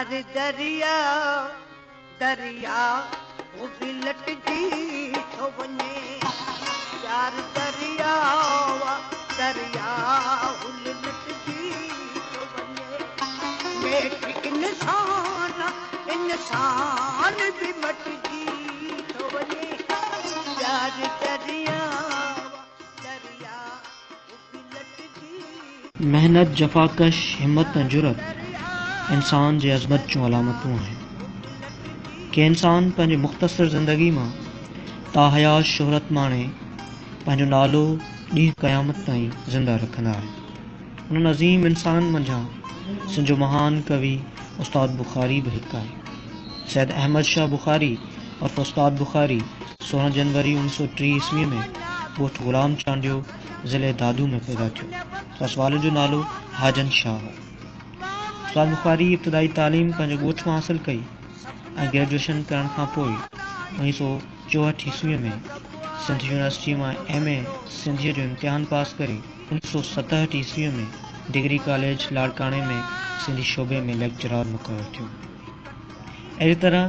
यार दरिया दरिया वो भी लटजी तो वने यार दरिया दरिया वो लटजी तो वने नेक इंसान इंसान भी मटजी तो वने यार दरिया दरिया वो भी लटजी। मेहनत, जफ़ाकश, हिम्मत ऐं जुरत इंसान जे अज़मत जूं अलामतूं आहिनि। के इंसान पंहिंजी मुख़्तसर ज़िंदगी मां ताहयात शोहरत माणे पंहिंजो नालो ॾींहुं क़यामत ताईं ज़िंदा रखंदा आहिनि। उन्हनि अज़ीम इंसाननि मंझां सिंध जो महान कवि उस्ताद बुखारी बि हिकु आहे। सैयद अहमद शाह बुखारी और उस्ताद बुखारी 16 जनवरी 1903 ईस्वी में ॻोठ ग़ुलाम चांडियो ज़िले दादू में पैदा थियो। संदसि वालिद जो नालो हाजन शाह हो। उस्ताद बुखारी इब्तिदाई तालीम पंहिंजे ॻोठ मां हासिल कई ऐं ग्रेजुएशन करण खां पोइ 1964 ईस्वीअ में सिंध यूनिवर्सिटी मां MA सिंधीअ जो इम्तिहान पास करे 1967 ईस्वीअ में डिग्री कॉलेज लाड़काणे में सिंधी शोबे में लेक्चरार मुक़ररु थियो। अहिड़ी तरह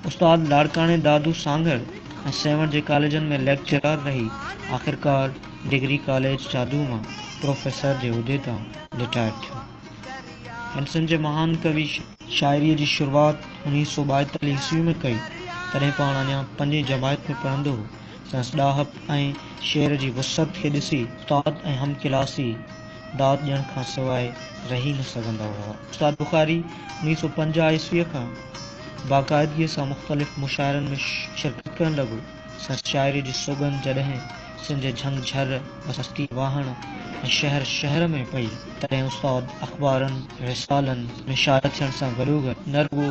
उस्ताद लाड़काणे दादू सांगर ऐं सेवण जे कॉलेजनि में लेक्चरार रही आख़िरकार डिग्री कॉलेज जादू मां प्रोफेसर जे उहिदे तां रिटायर थियो। हिन सिंध जे महान कवि शाइरीअ जी शुरूआत 1942 ईस्वी में कई। तॾहिं पाण अञा 5वीं जमायत में पढ़ंदो हो। संदसि ॾाहप ऐं शेर जी वुसअत खे ॾिसी उस्ताद ऐं हम क्लासी दाद ॾियण खां सवाइ रही न सघंदा हुआ। उस्ताद बुखारी 1950 ईस्वीअ खां बाक़ाइदगीअ सां मुख़्तलिफ़ मुशाइरनि में शिरकत करण लॻो। संदसि शाइरी जी सुगंध जॾहिं सिंध जे झंगझर बस्ती वाहण ऐं शहर शहर में पई तॾहिं उस्ताद अख़बारनि रिसालनि में शाइर थियण सां गॾोगॾु न रुॻो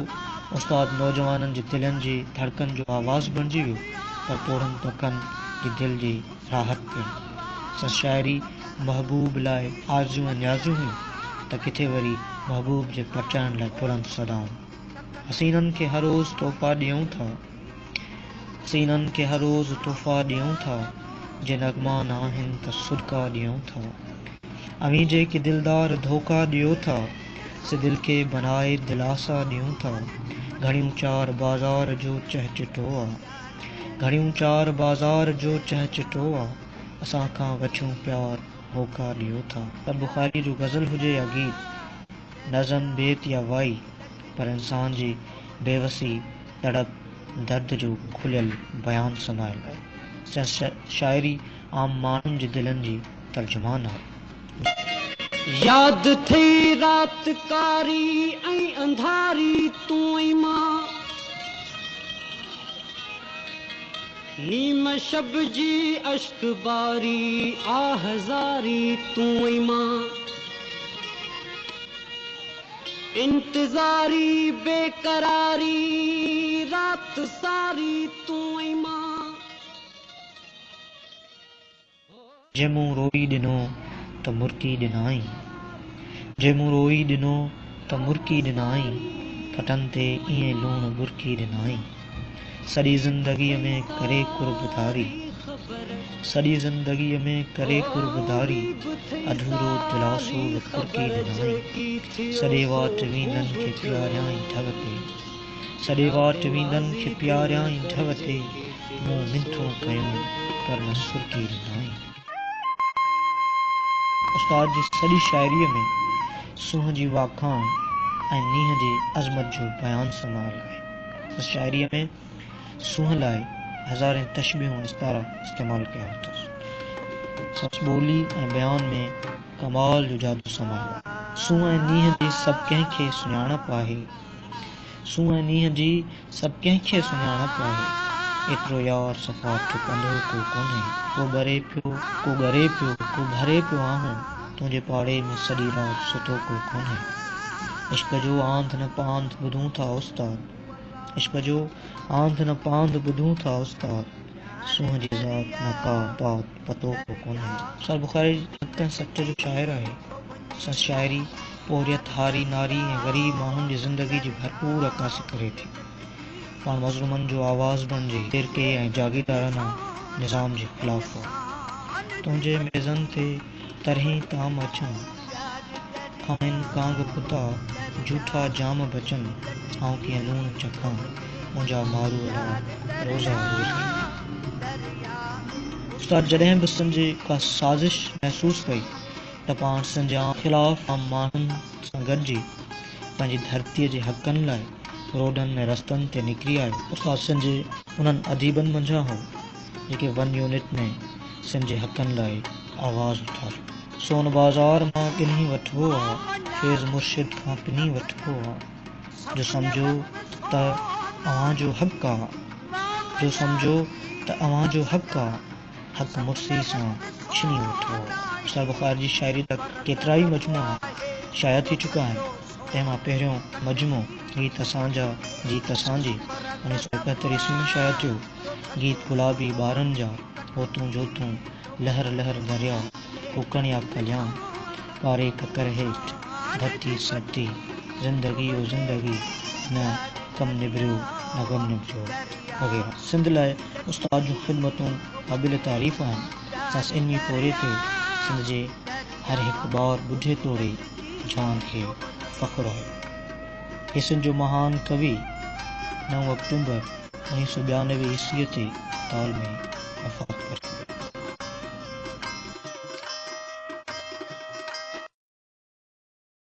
उस्ताद नौजवाननि जी दिलनि जी धड़कन जो आवाज़ बणिजी वियो पर पोड़नि तोखनि जी दिलि जी राहत पिणु। संदसि शाइरी महबूब लाइ आरज़ूं ऐं न्याज़ूं हुयूं त किथे वरी महबूब जे पचाइण लाइ बुलंद सदाऊं। हसीननि खे हर रोज़ तोहफ़ा ॾियूं था, हसीननि खे हर रोज़ तोहफ़ा ॾियूं था, जे नग़मा न आहिनि त सुॾका ॾियूं था। अवीं जेके दिलदार धोखा ॾियो था, से दिल खे बनाए दिलासा ॾियूं था। घणियूं चार बाज़ार जो चहचटो आहे, घणियूं चार बाज़ार जो चहचटो आहे, असां खां वठूं प्यार होका ॾियो था। त बुखारी जो गज़ल हुजे या गीत, नज़म बेत या वाई, पर इंसान जी बेवसी तड़प दर्द जो खुलियल बयान समायल आहे। शाइरी आम माण्हुनि जे दिलनि जी तर्जुमान आहे। याद थई रात कारी ऐं अंधारी तूं ई मां, नीम शब जी अश्क बारी आहज़ारी तूं ई मां, इंतज़ारी बेकरारी रात सारी तूं ई मां। जे मूं रोई ॾिनो त मुर्की ॾिनाई, जे मूं रोई ॾिनो त मुर्की ॾिनाई, फटनि ते ईअं लूणु बुरकी ॾिनाई। सॼी ज़िंदगीअ में करे कुर्बदारी, सॼी ज़िंदगीअ में करे कुर्बदारी, अधूरो दिलासो बि फुरकी ॾिनाई। सॼे वाट वींदनि खे प्यारियां ढव ते, सॼे वाट वींदनि खे प्यारियां ढव ते, मूं मिंथूं कयूं पर न सुरकी ॾिनाई। उस्ताद जी सॼी शाइरीअ में सूंहं जी वाखाण ऐं नींहं जी अज़मत जो बयानु समायल आहे। शाइरीअ में सूंहं लाइ हज़ारें तशबीहूं इस्तारा इस्तेमालु कया अथसि। संदसि ॿोली ऐं बयान में कमाल जो जादू समायल आहे। सूंहं ऐं नींहं जी सभु कंहिंखे सुञाणप आहे, सूंहं ऐं नींहं जी सभु कंहिंखे सुञाणप आहे। एतिरो यार सफ़ा चुकंदो को कोन्हे, को ॿरे पियो को ॻरे पियो को भरे पियो आहियूं, तुंहिंजे पाड़े में सॼी राति सुतो को कोन्हे। इश्क जो आंध न पांध ॿुधूं था उस्ताद, इश्क जो आंध न पांध ॿुधूं था उस्ताद, सूंहं जी ज़ात न का बात पतो को कोन्हे। उस्ताद बुखारी 60 जो शाइर आहे। संदसि शाइरी पोरियत हारी नारी ऐं ग़रीब माण्हुनि जी ज़िंदगी जी भरपूर अक्कासी करे थी। पाण मज़लूमनि जो आवाज़ बणिजे, फ़िरके ऐं जागीरदाराना निज़ाम जे ख़िलाफ़ हो। तुंहिंजे मेज़नि ते तरहीं ताम अचनि, खाइनि कांग पुता झूठा जाम बचन आऊं कीअं लूण चखां मुंहिंजा मारू रोज़ा रोज़। उस्ताद जॾहिं बि सिंध जी का साज़िश महसूस कई त पाण सिंध जा ख़िलाफ़ आम माण्हुनि सां गॾिजी पंहिंजी धरतीअ जे हक़नि लाइ रोडनि में रस्तनि ते निकिरी आयो। उस्ताद सिंध जे उन्हनि अदीबनि मंझां हो जेके 1 यूनिट में सिंध जे हक़नि लाइ आवाज़ उथारियो। सोन बाज़ार मां किन्ही वठिबो आहे, फैज़ मुर्शिद खां पिनी वठिबो आहे, जो सम्झो त अव्हांजो हक़ आहे, जो सम्झो त अव्हांजो हक़ आहे, हक़ मुर्सी सां छिनी वठो। उस्ताद बुखारी जी शाइरी तक केतिरा ई मजमूआ शाया थी चुका आहिनि। तंहिंमां पहिरियों मजमो गीत असांजा जीत असांजी 1971 ईस्वी में शाया थियो। गीत गुलाबी ॿारनि जा होतूं जोतूं लहर लहर दरिया कुकण या कल्याण कारे ककर हेठ धरती सरती ज़िंदगी ओ ज़िंदगी न कम निबरियो न गम निबरियो वग़ैरह। सिंध लाइ उस्ताद जूं ख़िदमतूं क़ाबिल तारीफ़ आहिनि। संदसि इल्मी पोरे ते सिंध जे हर हिकु ॿार ॿुढे तोड़े जवान खे फ़ख़्रु आहे। हे सिंध जो महान कवि 9 अक्टूबर 1992 ईस्वीअ ते ताल में वफ़ात करे।